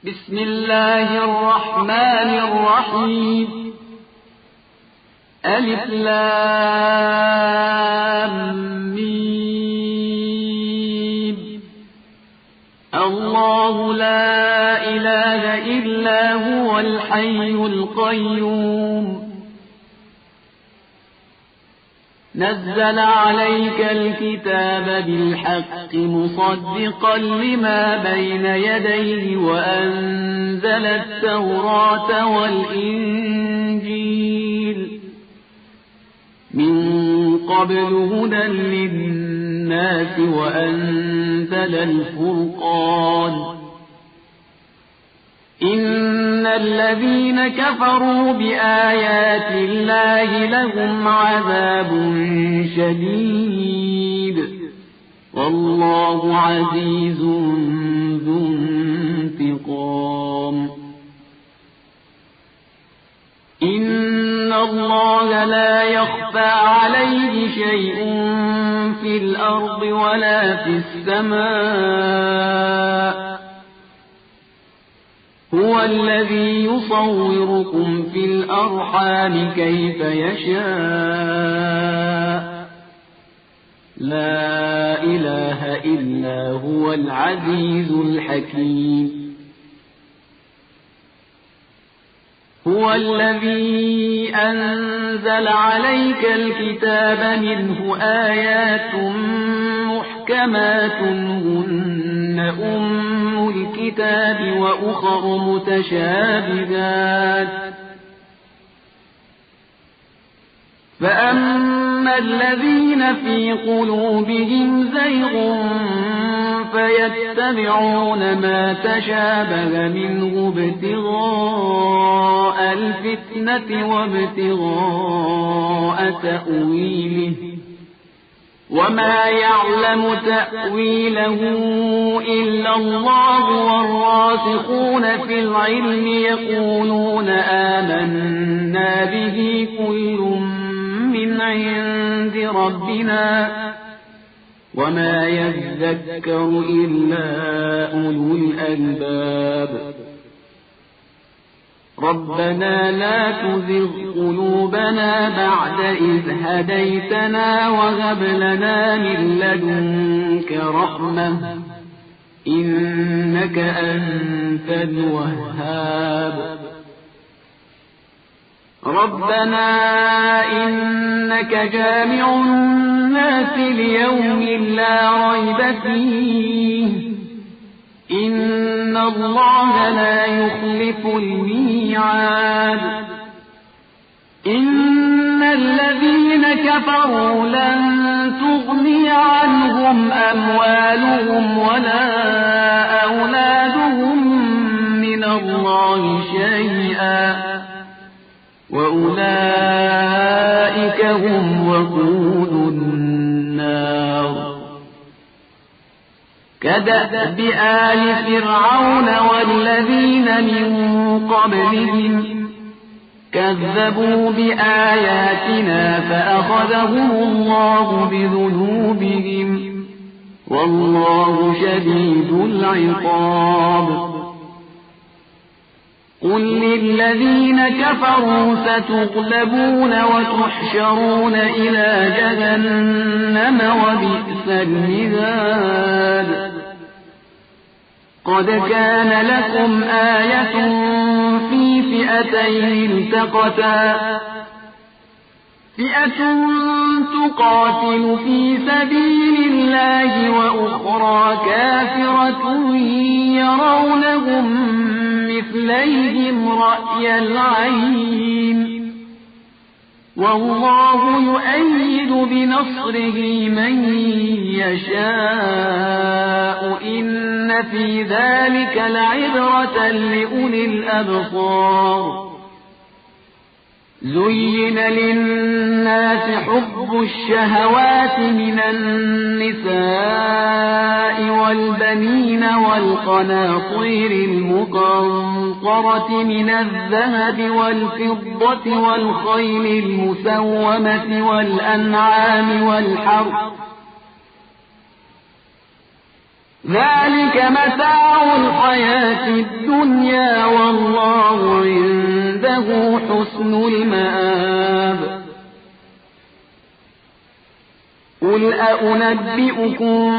بسم الله الرحمن الرحيم ألف لام ميم الله لا إله إلا هو الحي القيوم نزل عليك الكتاب بالحق مصدقا لما بين يديه وأنزل التوراة والإنجيل من قبل هدى للناس وأنزل الفرقان إن الذين كفروا بآيات الله لهم عذاب شديد والله عزيز ذو انتقام إن الله لا يخفى عليه شيء في الأرض ولا في السماء هو الذي يصوركم في الأرحام كيف يشاء لا إله إلا هو العزيز الحكيم هو الذي أنزل عليك الكتاب منه آيات محكمات هن أم الكتاب وأخر متشابهات فأما الذين في قلوبهم زيغ فيتبعون ما تشابه منه ابتغاء الفتنة وابتغاء تأويله وما يعلم تأويله إلا الله والراسخون في العلم يقولون آمنا به كل من عند ربنا وما يذكر إلا أولو الألباب ربنا لا تزغ قلوبنا بعد إذ هديتنا وهب لنا من لدنك رحمة إنك أنت الوهاب ربنا إنك جامع الناس ليوم لا ريب فيه إن الله لا يخلف الميعاد إن الذين كفروا لن تغني عنهم أموالهم ولا أولادهم من الله شيئا وأولئك هم وقود النار كدأب آل فرعون والذين من قبلهم كذبوا بآياتنا فأخذهم الله بذنوبهم والله شديد العقاب قل للذين كفروا ستغلبون وتحشرون إلى جهنم وبئس المهاد قد كان لكم آية في فئتين التقتا فئة تقاتل في سبيل الله وأخرى كافرة يرونهم مثليهم رأي العين والله يؤيد بنصره من يشاء إن في ذلك لعبرة لأولي الأبصار زين للناس حب الشهوات من النساء والبنين والقناطير المقنطرة من الذهب والفضة والخيل المسومة والأنعام والحرث ذلك متاع الحياة الدنيا الدنيا والله عنده حسن المآب قل أنبئكم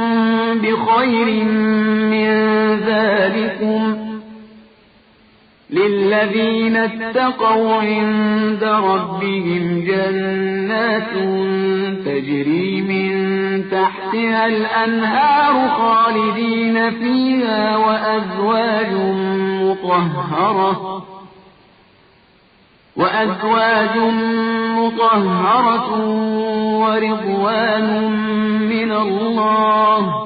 بخير من ذلكم للذين اتقوا عند ربهم جنات تجري من تحتها الأنهار خالدين فيها وأزواج مطهرة ورضوان من الله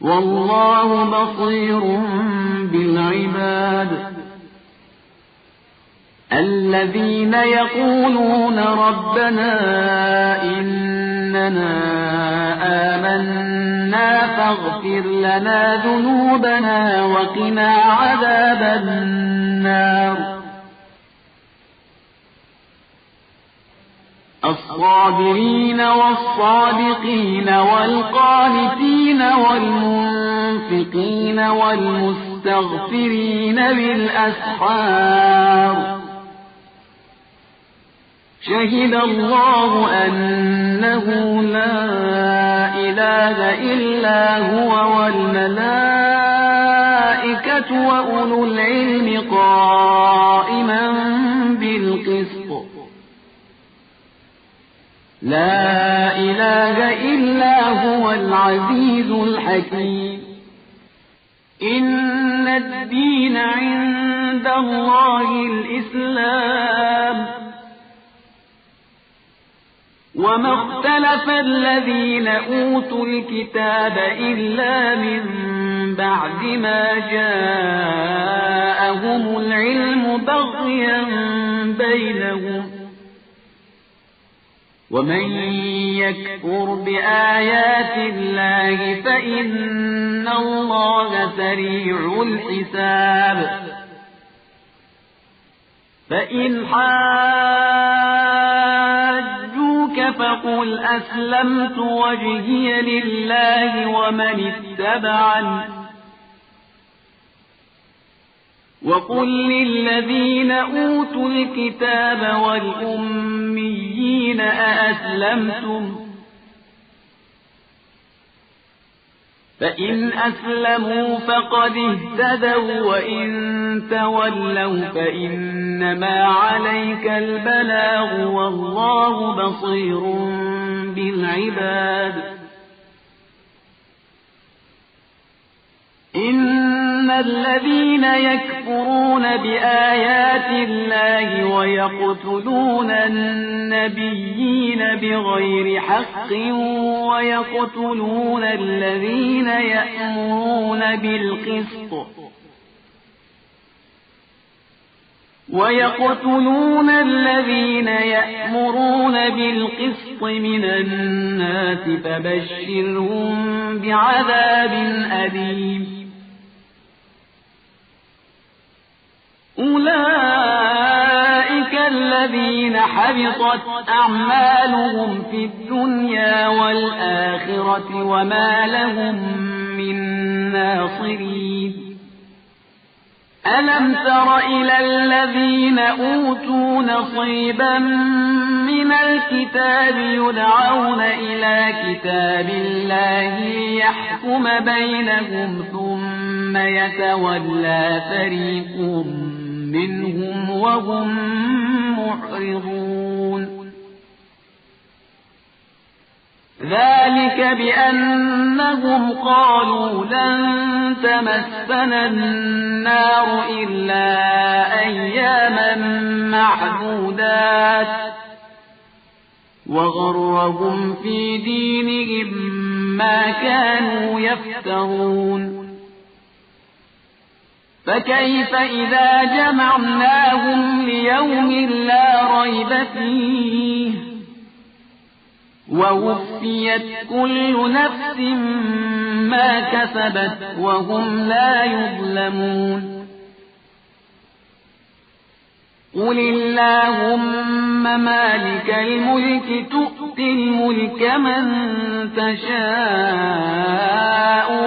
والله بصير بالعباد الذين يقولون ربنا إننا آمنا فاغفر لنا ذنوبنا وقنا عذاب النار الصابرين والصادقين والقانتين والمنفقين والمستغفرين بالأسحار شهد الله أنه لا إله إلا هو والملائكة وأولو العلم قائما بالقسط لا إله إلا هو العزيز الحكيم إن الدين عند الله الإسلام وما اختلف الذين أوتوا الكتاب إلا من بعد ما جاءهم العلم بغيا بينهم ومن يكفر بآيات الله فإن الله سريع الحساب فإن حاجوك فقل أسلمت وجهي لله ومن اتبعني وقل للذين أوتوا الكتاب والأميين أأسلمتم فإن أسلموا فقد اهتدوا وإن تولوا فإنما عليك البلاغ والله بصير بالعباد إن الذين يكفرون بآيات الله ويقتلون النبيين بغير حق ويقتلون الذين يأمرون بالقسط من الناس فبشرهم بعذاب أليم أولئك الذين حبطت أعمالهم في الدنيا والآخرة وما لهم من ناصرين ألم تر إلى الذين أوتوا نصيبا من الكتاب يدعون إلى كتاب الله ليحكم بينهم ثم يتولى فريق منهم وهم معرضون ذلك بأنهم قالوا لن تمسنا النار إلا أياما معدودات وغرهم في دينهم ما كانوا يفترون فكيف إذا جمعناهم ليوم لا ريب فيه ووفيت كل نفس ما كسبت وهم لا يظلمون قل اللهم مالك الملك تؤتي الملك من تشاء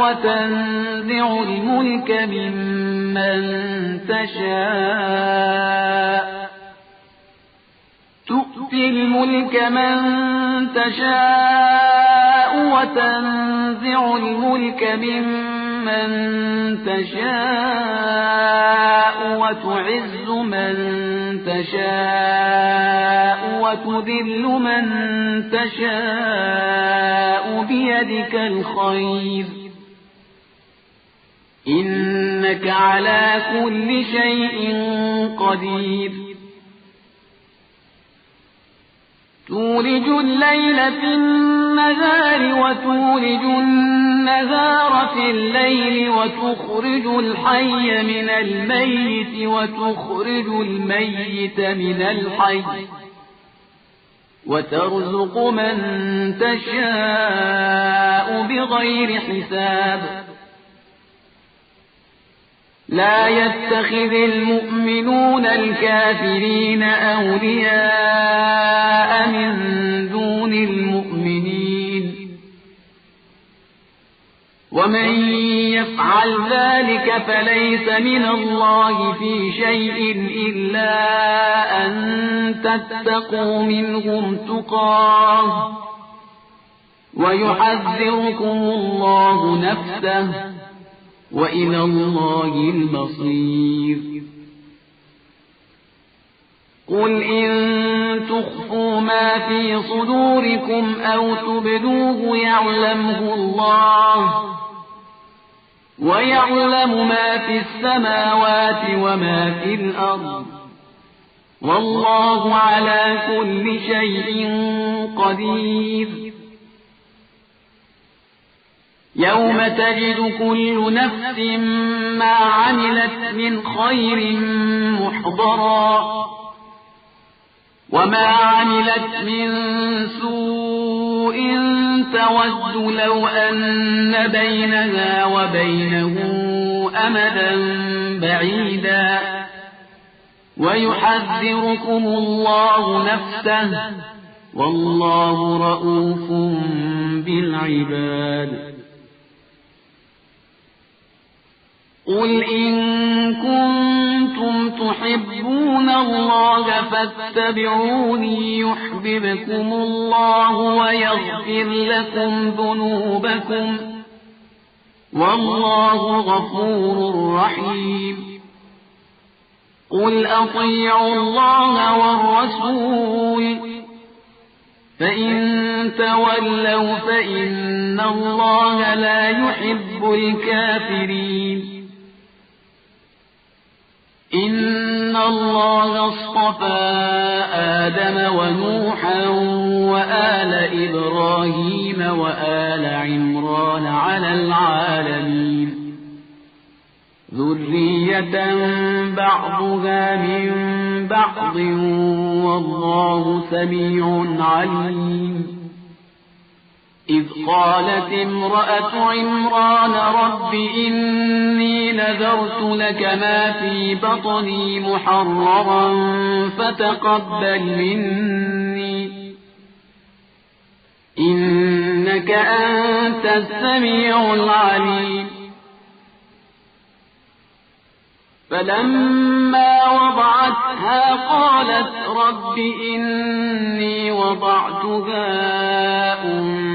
وتنزع الملك ممن تشاء تؤتي الملك من تشاء وتنزع الملك ممن تشاء وتعز من تشاء وتذل من تشاء بيدك الخير إنك على كل شيء قدير تولج الليل في النهار وتولج النهار في الليل وتخرج الحي من الميت وتخرج الميت من الحي وترزق من تشاء بغير حساب لا يتخذ المؤمنون الكافرين أولياء من دون المؤمنين ومن يفعل ذلك فليس من الله في شيء إلا أن تتقوا منهم تقاه ويحذركم الله نفسه وإلى الله المصير قل إن تخفوا ما في صدوركم أو تبدوه يعلمه الله ويعلم ما في السماوات وما في الأرض والله على كل شيء قدير يوم تجد كل نفس ما عملت من خير محضرا وما عملت من سوء تود لو أن بينها وبينه أمدا بعيدا ويحذركم الله نفسه والله رؤوف بالعباد قل إن كنتم تحبون الله فاتبعوني يحببكم الله ويغفر لكم ذنوبكم والله غفور رحيم قل أطيعوا الله والرسول فإن تولوا فإن الله لا يحب الكافرين إن الله اصطفى آدم ونوحا وآل إبراهيم وآل عمران على العالمين ذرية بعضها من بعض والله سميع عليم إذ قالت امرأة عمران رب إني نذرت لك ما في بطني محررا فتقبل مني إنك أنت السميع العليم فلما وضعتها قالت رب إني وضعتها أنثى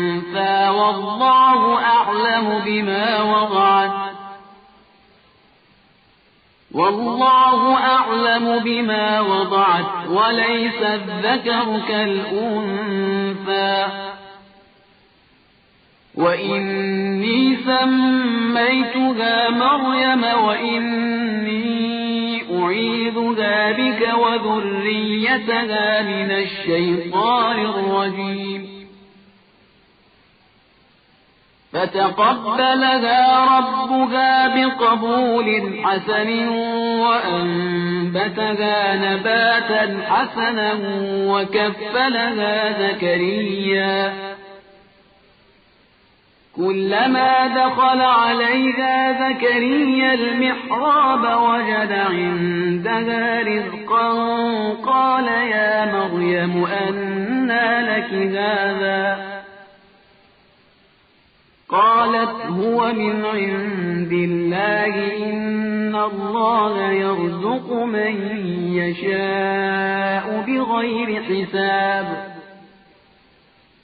والله أعلم بما وضعت وليس الذكر كالأنثى وإني سميتها مريم وإني أعيذها بك وذريتها من الشيطان الرجيم فتقبلها ربها بقبول حسن وأنبتها نباتا حسنا وكفلها زكريا كلما دخل عليها زكريا المحراب وجد عندها رزقا قال يا مريم أنى لك هذا قالت هو من عند الله إن الله يرزق من يشاء بغير حساب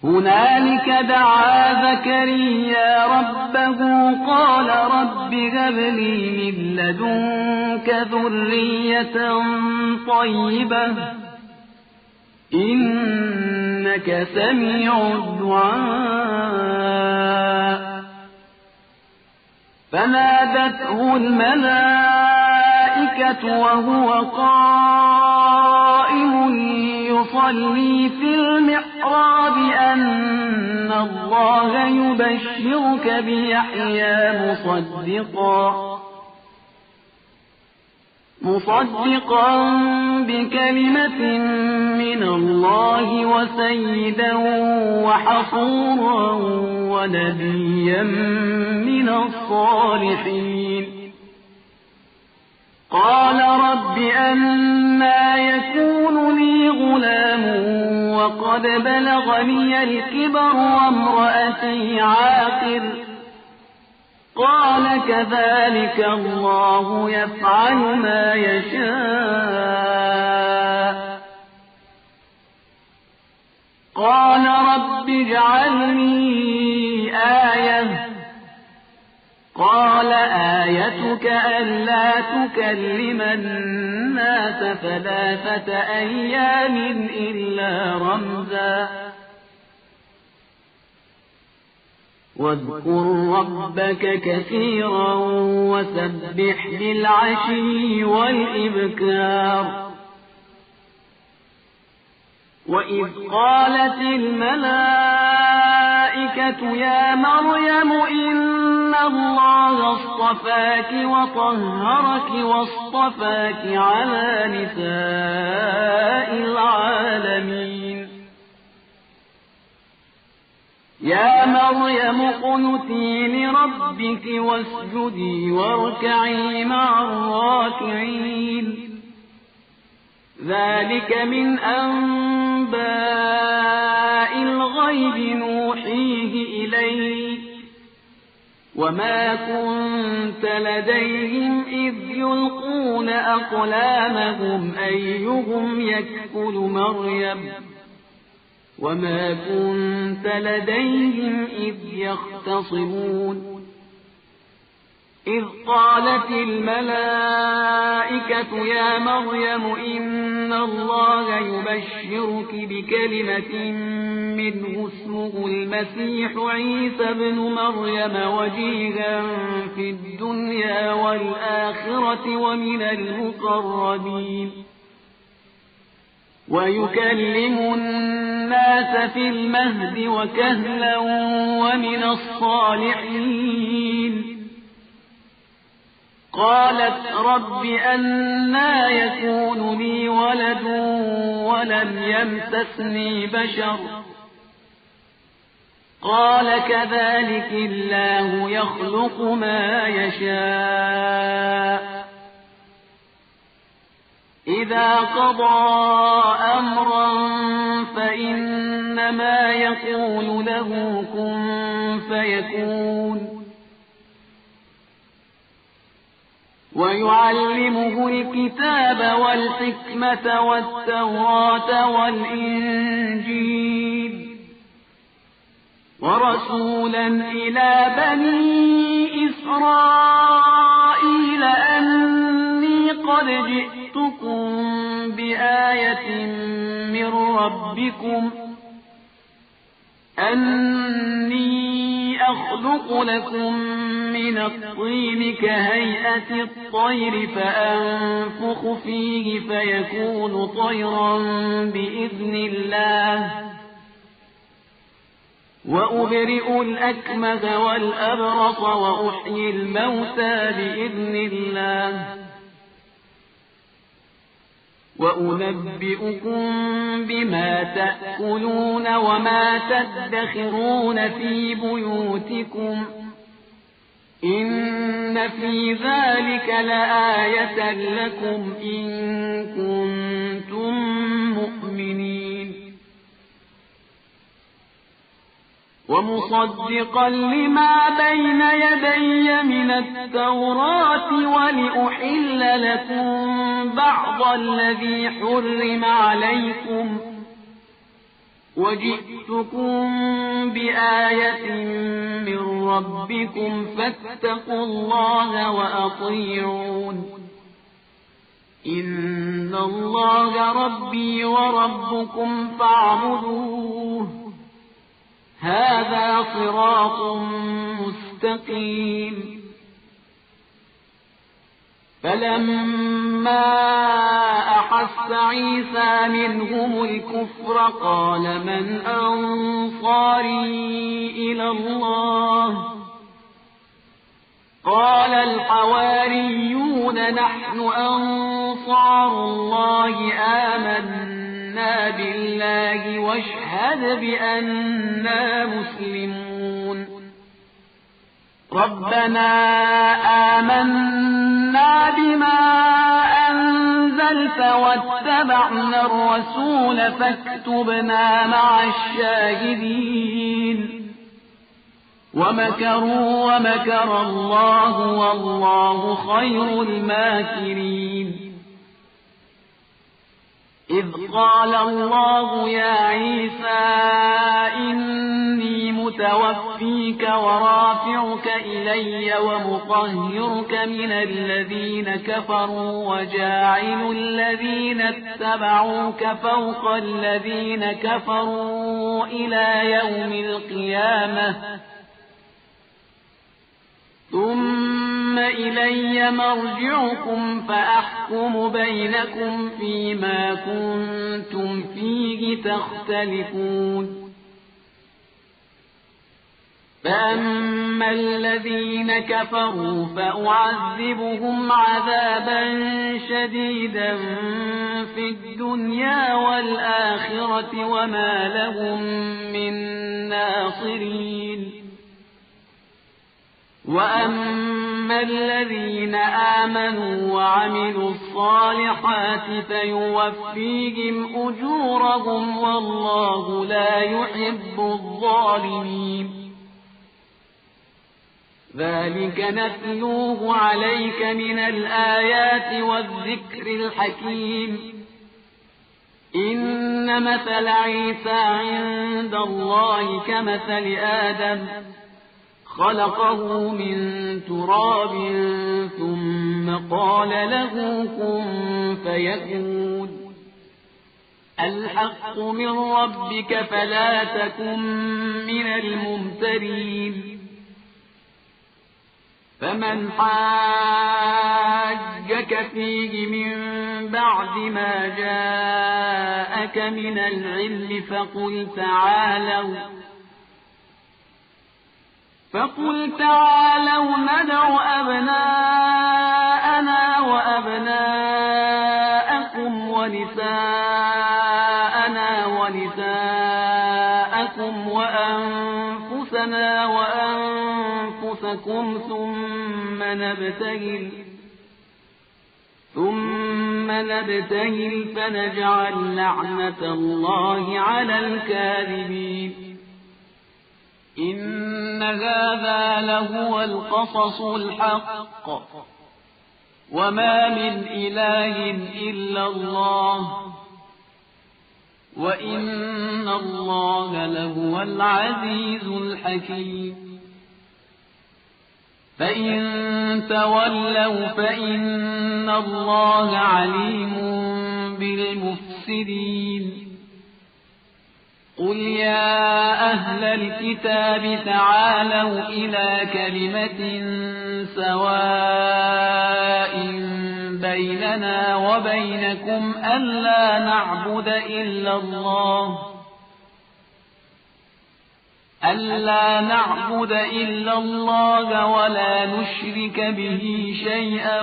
هنالك دعا زكريا ربه قال رب هب لي من لدنك ذرية طيبة إنك سميع الدعاء فنادته الملائكة وهو قائم يصلي في المحراب أن الله يبشرك بيحيى مصدقا بكلمة من الله وسيدا وحصورا ونبيا من الصالحين قال رب أنى يكون لي غلام وقد بلغني الكبر وامرأتي عاقر قال كذلك الله يفعل ما يشاء قال رب اجعل لي آية قال آيتك ألا تكلم الناس 3 أيام إلا رمزا واذكر ربك كثيرا وسبح بالعشي والإبكار وإذ قالت الملائكة يا مريم إن الله اصطفاك وطهرك واصطفاك على نساء العالمين يا مريم اقنتي لربك واسجدي واركعي مع الراكعين ذلك من أنباء الغيب نوحيه إليك وما كنت لديهم إذ يلقون أقلامهم أيهم يكفل مريم وما كنت لديهم إذ يختصمون إذ قالت الملائكة يا مريم إن الله يبشرك بكلمة منه اسمه المسيح عيسى ابن مريم وجيها في الدنيا والآخرة ومن المقربين ويكلم الناس في المهد وكهلا ومن الصالحين قالت رب أنى يكون لي ولد ولم يمسسني بشر قال كذلك الله يخلق ما يشاء إذا قضى أمرا فإنما يقول له كن فيكون ويعلمه الكتاب والحكمة والتوراة والإنجيل ورسولا إلى بني إسرائيل أني قد جئتكم بآية من ربكم أني أخلق لكم من الطين كهيئة الطير فأنفخ فيه فيكون طيرا بإذن الله وأبرئ الأكمه والأبرص وأحيي الموتى بإذن الله وأنبئكم بما تأكلون وما تدخرون في بيوتكم إن في ذلك لآية لكم إن كنتم مؤمنين ومصدقا لما بين يدي من التوراة ولأحل لكم بعض الذي حرم عليكم وجئتكم بآية من ربكم فاتقوا الله وأطيعون إن الله ربي وربكم فاعبدوه هذا صراط مستقيم فلما أحس عيسى منهم الكفر قال من أنصاري إلى الله قال الحواريون نحن أنصار الله آمنا بالله واشهد بأننا مسلمون ربنا آمنا بما أنزلت واتبعنا الرسول فاكتبنا مع الشاهدين ومكروا ومكر الله والله خير الماكرين إذ قال الله يا عيسى إني متوفيك ورافعك إلي ومطهرك من الذين كفروا وجاعل الذين اتبعوك فوق الذين كفروا إلى يوم القيامة ثم إلي مرجعكم فأحكم بينكم فيما كنتم فيه تختلفون فأما الذين كفروا فأعذبهم عذابا شديدا في الدنيا والآخرة وما لهم من ناصرين وأما الذين آمنوا وعملوا الصالحات فيوفيهم أجورهم والله لا يحب الظالمين ذلك نتلوه عليك من الآيات والذكر الحكيم إن مثل عيسى عند الله كمثل آدم خلقه من تراب ثم قال له كن فيكون الحق من ربك فلا تكن من الممترين فمن حاجك فيه من بعد ما جاءك من العلم فقل تعالوا ندع أبناءنا وأبناءكم ونساءنا ونساءكم وأنفسنا وأنفسكم ثم نبتهل فنجعل لعنة الله على الكاذبين إن هذا لهو القصص الحق وما من إله إلا الله وإن الله لهو العزيز الحكيم فإن تولوا فإن الله عليم بالمفسدين قل يا أهل الكتاب تعالوا إلى كلمة سواء بيننا وبينكم ألا نعبد إلا الله ولا نشرك به شيئا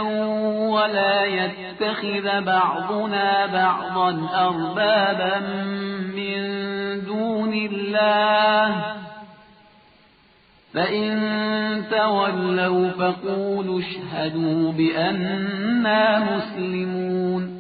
ولا يتخذ بعضنا بعضا أربابا من دون الله فإن تولوا فقولوا اشهدوا بأننا مسلمون